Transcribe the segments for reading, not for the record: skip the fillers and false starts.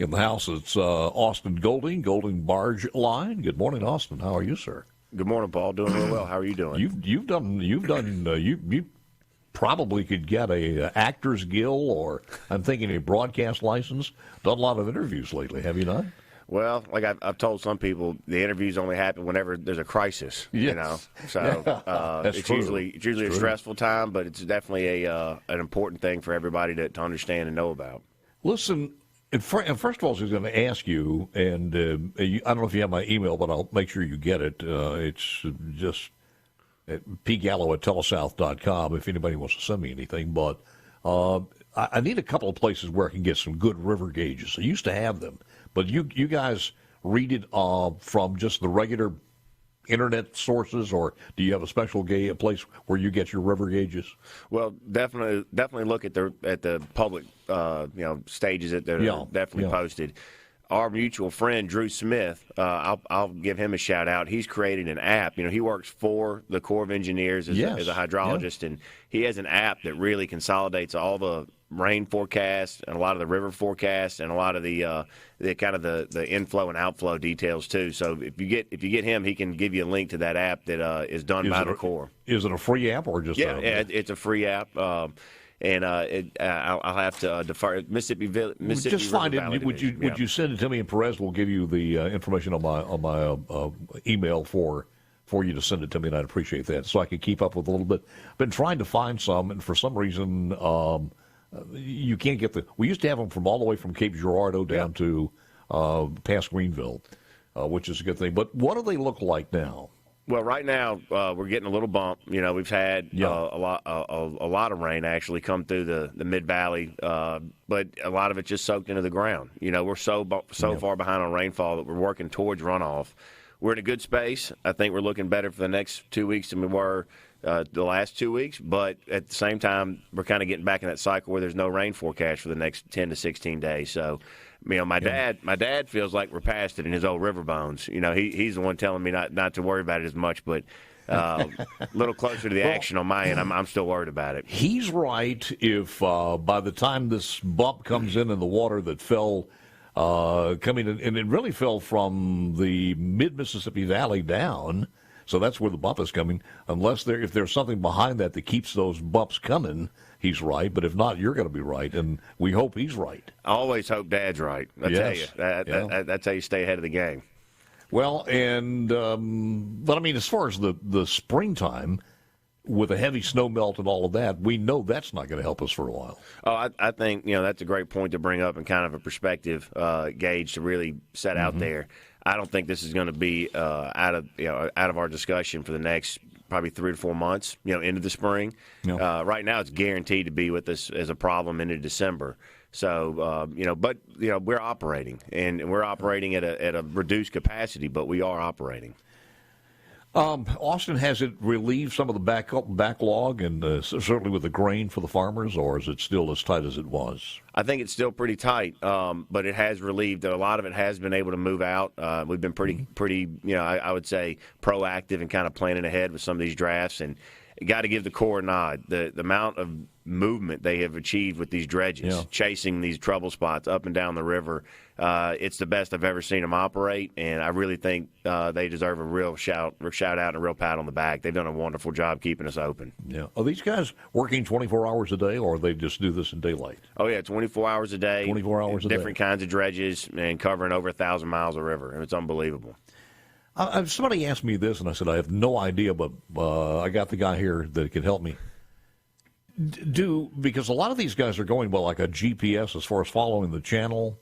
In the house, it's Austin Golding Barge Line. Good morning, Austin. How are you, sir? Good morning, Paul. Doing real well. How are you doing? You probably could get a Actors Guild, or I'm thinking a broadcast license. Done a lot of interviews lately, have you not? Well, like I've told some people, the interviews only happen whenever there's a crisis. Yes. You know, so it's usually a stressful time, but it's definitely an important thing for everybody to understand and know about. Listen. And first of all, I was going to ask you, and I don't know if you have my email, but I'll make sure you get it. It's just at pgallo@telesouth.com if anybody wants to send me anything. But I need a couple of places where I can get some good river gauges. I used to have them, but you guys read it from just the regular internet sources, or do you have a special place where you get your river gauges? Well, definitely look at the public stages that are definitely posted. Our mutual friend Drew Smith, I'll give him a shout out. He's created an app. You know, he works for the Corps of Engineers as a hydrologist, and he has an app that really consolidates all the rain forecasts and a lot of the river forecasts and a lot of the kind of the inflow and outflow details too. So if you get him, he can give you a link to that app that is done by the Corps. Is it a free app or just? It's a free app. And I'll have to defer Mississippi just find it. Would you send it to me, and Perez will give you the information on my email for you to send it to me, and I'd appreciate that, so I can keep up with a little bit. I've been trying to find some, and for some reason you can't get we used to have them from all the way from Cape Girardeau down to past Greenville, which is a good thing. But what do they look like now? Well, right now we're getting a little bump. You know, we've had a lot of rain actually come through the Mid Valley, but a lot of it just soaked into the ground. You know, we're so far behind on rainfall that we're working towards runoff. We're in a good space. I think we're looking better for the next 2 weeks than we were the last 2 weeks. But at the same time, we're kind of getting back in that cycle where there's no rain forecast for the next 10 to 16 days. So, you know, my dad feels like we're past it in his old river bones. You know, he's the one telling me not to worry about it as much, but a little closer to the action on my end, I'm still worried about it. He's right. If by the time this bump comes in the water that fell coming in, and it really fell from the mid-Mississippi Valley down, so that's where the bump is coming, if there's something behind that keeps those bumps coming, he's right. But if not, you're going to be right, and we hope he's right. I always hope Dad's right. I tell you, that's how you stay ahead of the game. Well, and but I mean, as far as the springtime, with a heavy snow melt and all of that, we know that's not going to help us for a while. Oh, I think that's a great point to bring up and kind of a perspective gauge to really set out there. I don't think this is going to be out of our discussion for the next probably 3 to 4 months, into the spring. No. Right now, it's guaranteed to be with us as a problem into December. So, but we're operating, and we're operating at a reduced capacity, but we are operating. Austin, has it relieved some of the backlog, and certainly with the grain for the farmers, or is it still as tight as it was? I think it's still pretty tight, but it has relieved. A lot of it has been able to move out. We've been pretty, I would say, proactive and kind of planning ahead with some of these drafts, and got to give the Corps a nod. The amount of movement they have achieved with these dredges, chasing these trouble spots up and down the river, it's the best I've ever seen them operate, and I really think they deserve a real shout out and a real pat on the back. They've done a wonderful job keeping us open. Yeah. Are these guys working 24 hours a day, or they just do this in daylight? Oh, yeah, 24 hours a day. 24 hours a day. Different kinds of dredges and covering over 1,000 miles of river. It's unbelievable. Somebody asked me this, and I said, I have no idea, but I got the guy here that can help me. Because a lot of these guys are going like a GPS as far as following the channel.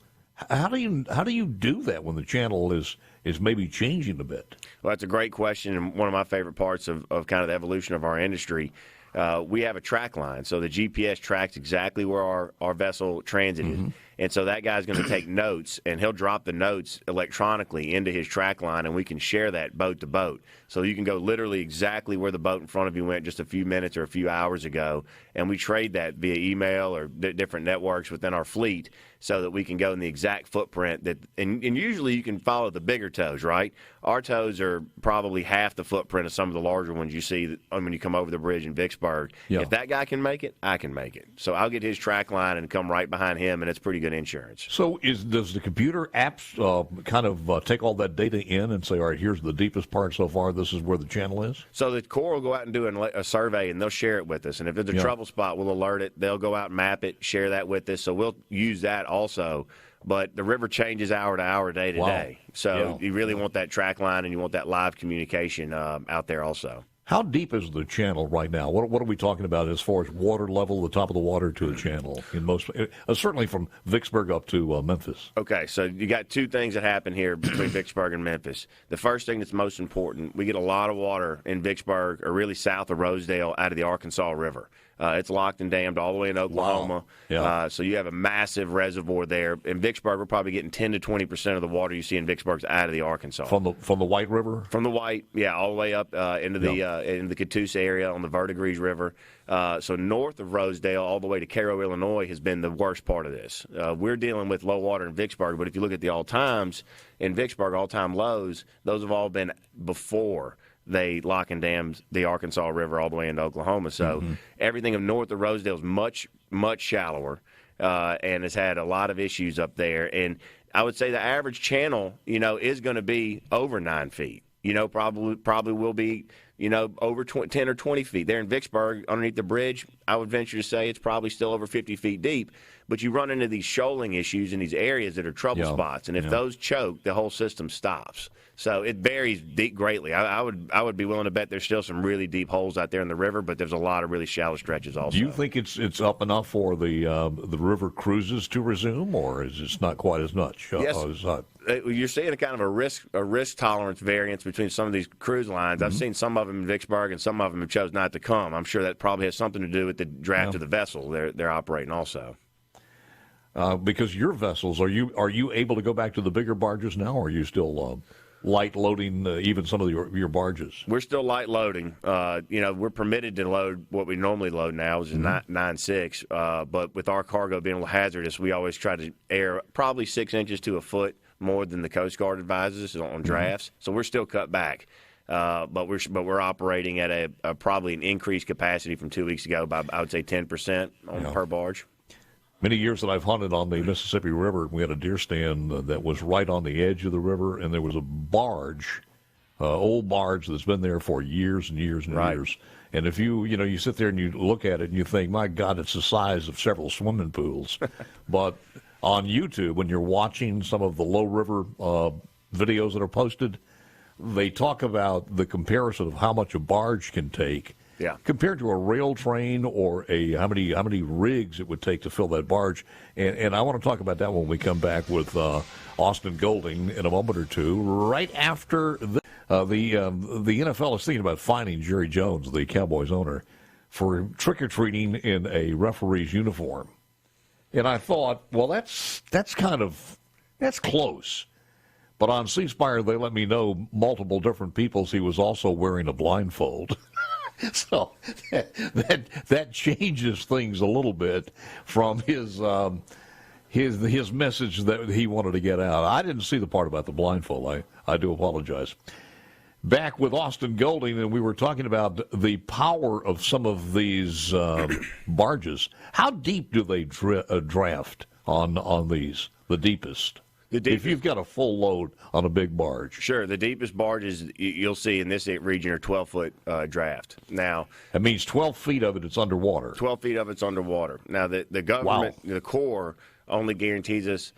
How do you do that when the channel is maybe changing a bit? Well, that's a great question, and one of my favorite parts of kind of the evolution of our industry. We have a track line, so the GPS tracks exactly where our vessel transited. And so that guy's going to take notes, and he'll drop the notes electronically into his track line, and we can share that boat to boat. So you can go literally exactly where the boat in front of you went just a few minutes or a few hours ago, and we trade that via email or different networks within our fleet so that we can go in the exact footprint and usually you can follow the bigger tows, right? Our tows are probably half the footprint of some of the larger ones you see when you come over the bridge in Vicksburg. Yeah. If that guy can make it, I can make it. So I'll get his track line and come right behind him, and it's pretty good good insurance. So does the computer apps kind of take all that data in and say, all right, here's the deepest part so far, this is where the channel is? So the Corps will go out and do a survey, and they'll share it with us. And if there's a trouble spot, we'll alert it. They'll go out and map it, share that with us. So we'll use that also. But the river changes hour to hour, day to day. So you really want that track line, and you want that live communication out there also. How deep is the channel right now? What are we talking about as far as water level, the top of the water to the channel? In most, certainly from Vicksburg up to Memphis. Okay, so you got two things that happen here between Vicksburg and Memphis. The first thing that's most important, we get a lot of water in Vicksburg, or really south of Rosedale, out of the Arkansas River. It's locked and dammed all the way in Oklahoma. Wow. So you have a massive reservoir there. In Vicksburg, we're probably getting 10 to 20% of the water you see in Vicksburg is out of the Arkansas. From the White River? From the White, all the way up into the Catoosa area on the Verdigris River. So north of Rosedale all the way to Cairo, Illinois has been the worst part of this. We're dealing with low water in Vicksburg, but if you look at the all-times in Vicksburg, all-time lows, those have all been before they lock and dam the Arkansas River all the way into Oklahoma. So everything of north of Rosedale is much, much shallower and has had a lot of issues up there. And I would say the average channel, is going to be over 9 feet. Probably will be, over 10 or 20 feet. There in Vicksburg, underneath the bridge, I would venture to say it's probably still over 50 feet deep. But you run into these shoaling issues in these areas that are trouble spots. And if those choke, the whole system stops. So it varies greatly. I would be willing to bet there's still some really deep holes out there in the river, but there's a lot of really shallow stretches also. Do you think it's up enough for the river cruises to resume, or is it not quite as much? Yes. You're seeing a kind of a risk tolerance variance between some of these cruise lines. I've seen some of them in Vicksburg, and some of them have chose not to come. I'm sure that probably has something to do with the draft of the vessel they're operating also. Because your vessels, are you able to go back to the bigger barges now, or are you still light loading even some of your barges? We're still light loading. We're permitted to load what we normally load now, which is 9.6. But with our cargo being hazardous, we always try to err probably 6 inches to a foot more than the Coast Guard advises on drafts. So we're still cut back. But we're operating at a probably an increased capacity from 2 weeks ago by, I would say, 10% per barge. Many years that I've hunted on the Mississippi River, we had a deer stand that was right on the edge of the river, and there was a barge, old barge that's been there for years and years and years. And if you sit there and you look at it and you think, my God, it's the size of several swimming pools. But on YouTube, when you're watching some of the low river videos that are posted, they talk about the comparison of how much a barge can take. Yeah. Compared to a rail train or how many rigs it would take to fill that barge, and I want to talk about that when we come back with Austin Golding in a moment or two. Right after the NFL is thinking about fining Jerry Jones, the Cowboys owner, for trick or treating in a referee's uniform, and I thought, well, that's close. But on C Spire, they let me know multiple different peoples he was also wearing a blindfold. So that changes things a little bit from his message that he wanted to get out. I didn't see the part about the blindfold. I do apologize. Back with Austin Golding, and we were talking about the power of some of these barges. How deep do they draft on these, the deepest? If you've got a full load on a big barge. Sure. The deepest barges you'll see in this region are 12-foot draft. Now, that means 12 feet of it's underwater. 12 feet of it's underwater. Now, the government, the Corps, only guarantees us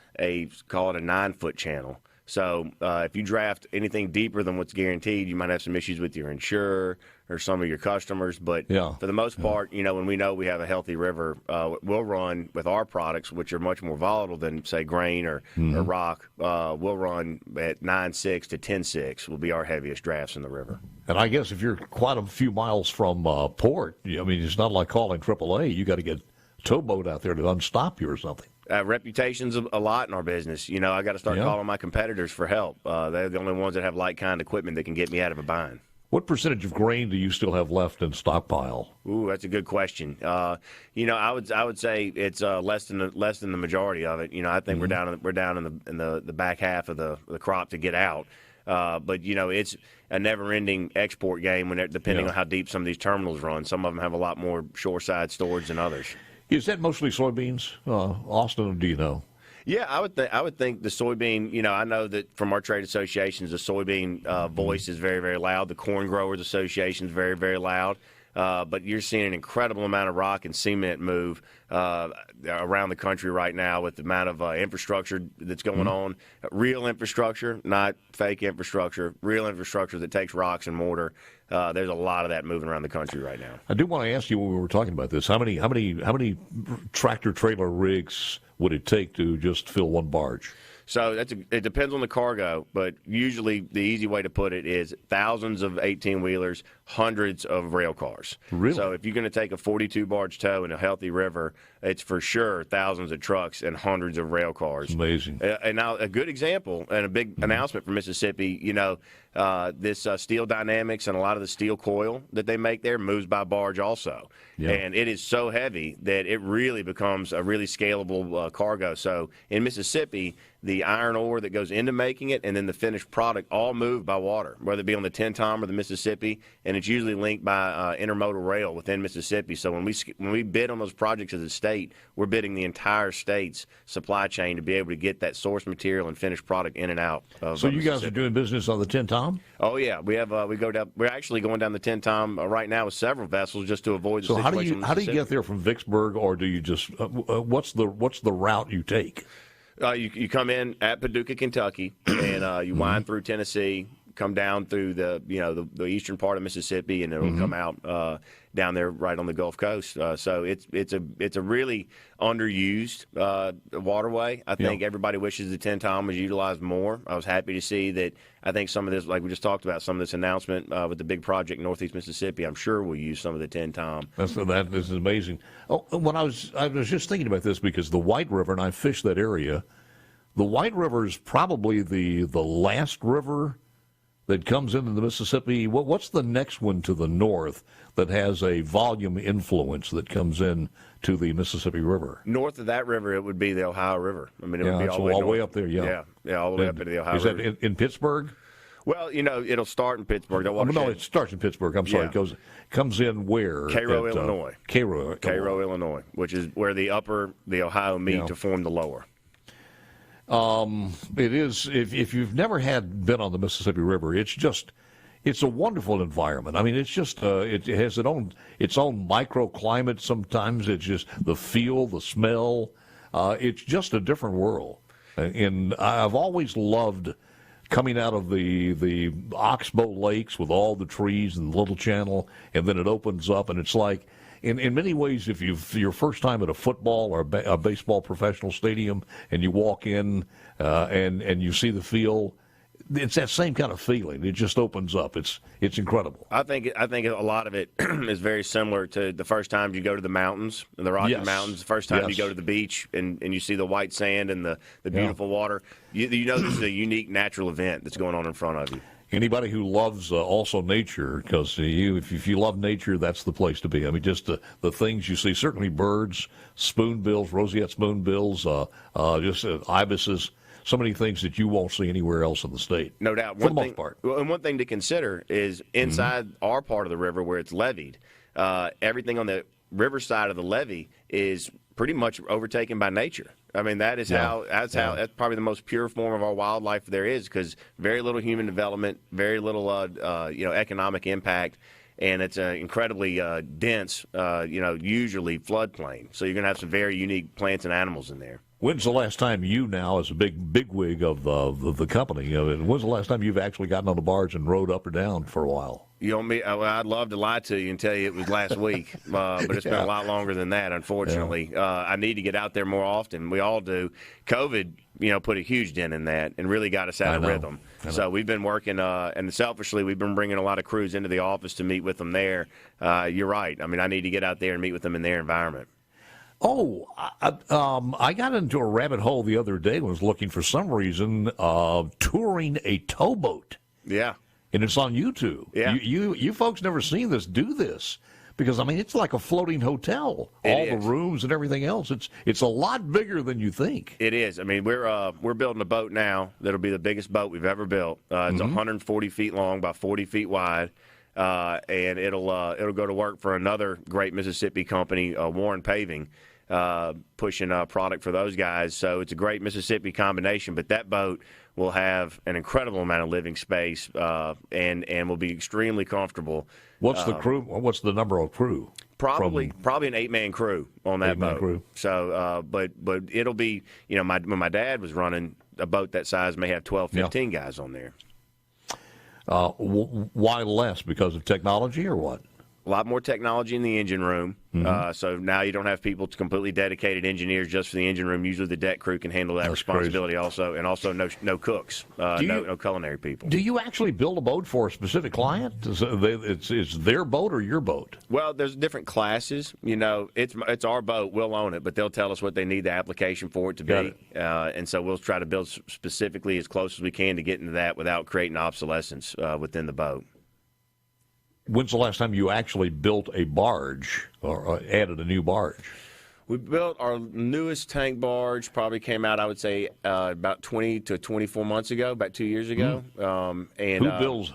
call it a 9-foot channel. So if you draft anything deeper than what's guaranteed, you might have some issues with your insurer or some of your customers. But for the most part, when we know we have a healthy river, we'll run with our products, which are much more volatile than, say, grain or rock. We'll run at 9.6 to 10.6 will be our heaviest drafts in the river. And I guess if you're quite a few miles from port, it's not like calling AAA. You got to get a towboat out there to unstop you or something. Reputation's a lot in our business. I got to start calling my competitors for help. They're the only ones that have like kind equipment that can get me out of a bind. What percentage of grain do you still have left in stockpile? Ooh, that's a good question. I would say it's less than the majority of it. I think we're down in the back half of the crop to get out. But it's a never-ending export game depending on how deep some of these terminals run. Some of them have a lot more shoreside storage than others. Is that mostly soybeans, Austin, or do you know? Yeah, I would think the soybean. I know that from our trade associations, the soybean voice is very, very loud. The corn growers association is very, very loud. But you're seeing an incredible amount of rock and cement move around the country right now with the amount of infrastructure that's going on. Real infrastructure, not fake infrastructure. Real infrastructure that takes rocks and mortar. There's a lot of that moving around the country right now. I do want to ask you when we were talking about this, how many tractor trailer rigs would it take to just fill one barge? So it depends on the cargo, but usually the easy way to put it is thousands of 18-wheelers, hundreds of rail cars. Really? So if you're going to take a 42-barge tow in a healthy river, it's for sure thousands of trucks and hundreds of rail cars. It's amazing. And now a good example and a big announcement for Mississippi, this Steel Dynamics and a lot of the steel coil that they make there moves by barge also. Yeah. And it is so heavy that it really becomes a really scalable cargo. So in Mississippi, the iron ore that goes into making it and then the finished product all move by water, whether it be on the Tenn-Tom or the Mississippi, and it's usually linked by intermodal rail within Mississippi. So when we bid on those projects as a state, we're bidding the entire state's supply chain to be able to get that source material and finished product in and out of So you guys are doing business on the Tenn-Tom? Oh yeah, we have. We're actually going down the Tenn-Tom right now with several vessels just to avoid the situation. So how do you get there from Vicksburg, or do you just what's the route you take? You come in at Paducah, Kentucky, and you wind through Tennessee, come down through the eastern part of Mississippi, and it'll come out down there right on the Gulf Coast. So it's a really underused waterway. I think everybody wishes the Tenn-Tom was utilized more. I was happy to see that. I think some of this, like we just talked about, some of this announcement with the big project in Northeast Mississippi, I'm sure we'll use some of the Tenn-Tom. This is amazing. Oh, when I was just thinking about this because the White River, and I fished that area. The White River is probably the last river that comes into the Mississippi. What's the next one to the north that has a volume influence that comes in to the Mississippi River? North of that river, it would be the Ohio River. I mean, it would be all the way up there. Yeah, all the way up into the Ohio River. Is that in Pittsburgh? Well, it'll start in Pittsburgh. No, it starts in Pittsburgh. I'm sorry. Yeah. It comes in where? Cairo, Illinois. Cairo, Illinois, which is where the Ohio meet to form the lower. It is. If you've never been on the Mississippi River, it's a wonderful environment. I mean, it's just it has its own microclimate. Sometimes it's just the feel, the smell. It's just a different world. And I've always loved coming out of the Oxbow Lakes with all the trees and the little channel, and then it opens up, and it's like. In many ways, if your first time at a football or a baseball professional stadium and you walk in and you see the field, it's that same kind of feeling. It just opens up. It's incredible. I think a lot of it is very similar to the first time you go to the mountains, the Rocky Mountains. The first time you go to the beach and you see the white sand and the beautiful water. You this is a unique natural event that's going on in front of you. Anybody who loves also nature, because if you love nature, that's the place to be. I mean, just the things you see, certainly birds, spoonbills, roseate spoonbills, just ibises, so many things that you won't see anywhere else in the state. No doubt. For the most part. And one thing to consider is inside our part of the river where it's leveed, everything on the river side of the levee is pretty much overtaken by nature. I mean, that's probably the most pure form of our wildlife there is, because very little human development, very little economic impact, and it's an incredibly dense, usually floodplain. So you're going to have some very unique plants and animals in there. When's the last time you, now as a bigwig of the company, when's the last time you've actually gotten on a barge and rode up or down for a while? I'd love to lie to you and tell you it was last week, but it's been a lot longer than that, unfortunately. Yeah. I need to get out there more often. We all do. COVID, put a huge dent in that and really got us out of rhythm. So we've been working, and selfishly, we've been bringing a lot of crews into the office to meet with them there. You're right. I mean, I need to get out there and meet with them in their environment. Oh, I got into a rabbit hole the other day and was looking for some reason touring a towboat. Yeah. And it's on YouTube. Yeah. You folks never seen this, do this. Because, I mean, it's like a floating hotel. The rooms and everything else. It's a lot bigger than you think. It is. I mean, we're building a boat now that'll be the biggest boat we've ever built. It's 140 feet long by 40 feet wide. And it'll go to work for another great Mississippi company, Warren Paving. pushing product for those guys. So it's a great Mississippi combination. But that boat will have an incredible amount of living space and will be extremely comfortable. What's the crew? What's the number of crew? Probably an 8-man crew on that boat. Crew. So, but it'll be, when my dad was running a boat that size, may have 12, 15 guys on there. Why less? Because of technology or what? A lot more technology in the engine room. Mm-hmm. So now you don't have people, completely dedicated engineers just for the engine room. Usually the deck crew can handle that responsibility also, and also no cooks, no culinary people. Do you actually build a boat for a specific client? It's their boat or your boat? Well, there's different classes. It's our boat. We'll own it, but they'll tell us what they need the application for it to be. And so we'll try to build specifically as close as we can to get into that without creating obsolescence within the boat. When's the last time you actually built a barge or added a new barge? We built our newest tank barge, probably came out, I would say, about 20 to 24 months ago, about 2 years ago. And who builds,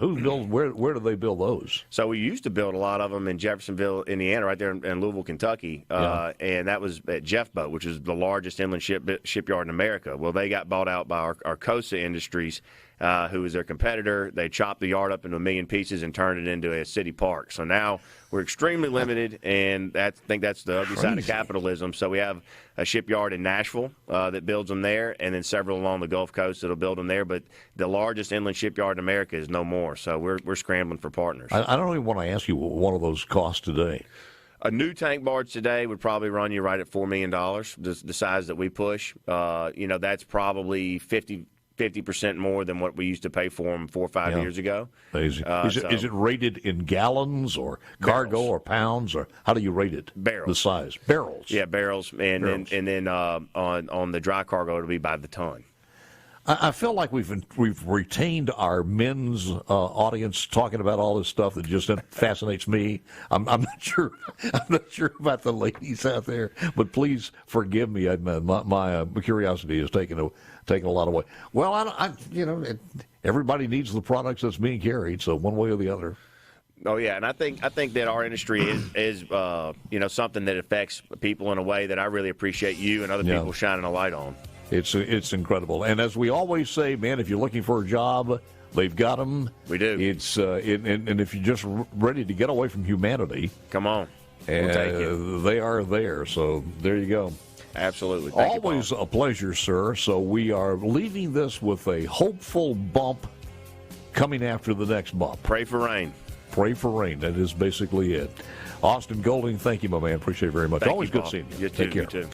where do they build those? So we used to build a lot of them in Jeffersonville, Indiana, right there in Louisville, Kentucky. And that was at Jeff Boat, which is the largest inland shipyard in America. Well, they got bought out by Arcosa Industries, who was their competitor. They chopped the yard up into 1 million pieces and turned it into a city park. So now we're extremely limited, and I think that's the ugly side of capitalism. So we have a shipyard in Nashville that builds them there, and then several along the Gulf Coast that'll build them there. But the largest inland shipyard in America is no more. So we're scrambling for partners. I don't even want to ask you what one of those costs today. A new tank barge today would probably run you right at $4 million, the size that we push. That's probably 50% more than what we used to pay for them 4 or 5 years ago. Is it rated in gallons or cargo barrels. Or pounds, or how do you rate it? Barrels. The size. Barrels. Yeah, barrels. And then on the dry cargo, it'll be by the ton. I feel like we've retained our men's audience talking about all this stuff that just fascinates me. I'm not sure. I'm not sure about the ladies out there, but please forgive me. My curiosity is taking a lot away. Well, everybody needs the products that's being carried, so one way or the other. Oh yeah, and I think that our industry is something that affects people in a way that I really appreciate you and other people shining a light on. It's incredible. And as we always say, man, if you're looking for a job, they've got them. We do. And if you're just ready to get away from humanity, come on. We'll take it. They are there. So there you go. Absolutely. Always a pleasure, sir. So we are leaving this with a hopeful bump coming after the next bump. Pray for rain. Pray for rain. That is basically it. Austin Golding, thank you, my man. Appreciate it very much. Thank Always you, good Paul. seeing you. You Take too, care. You too.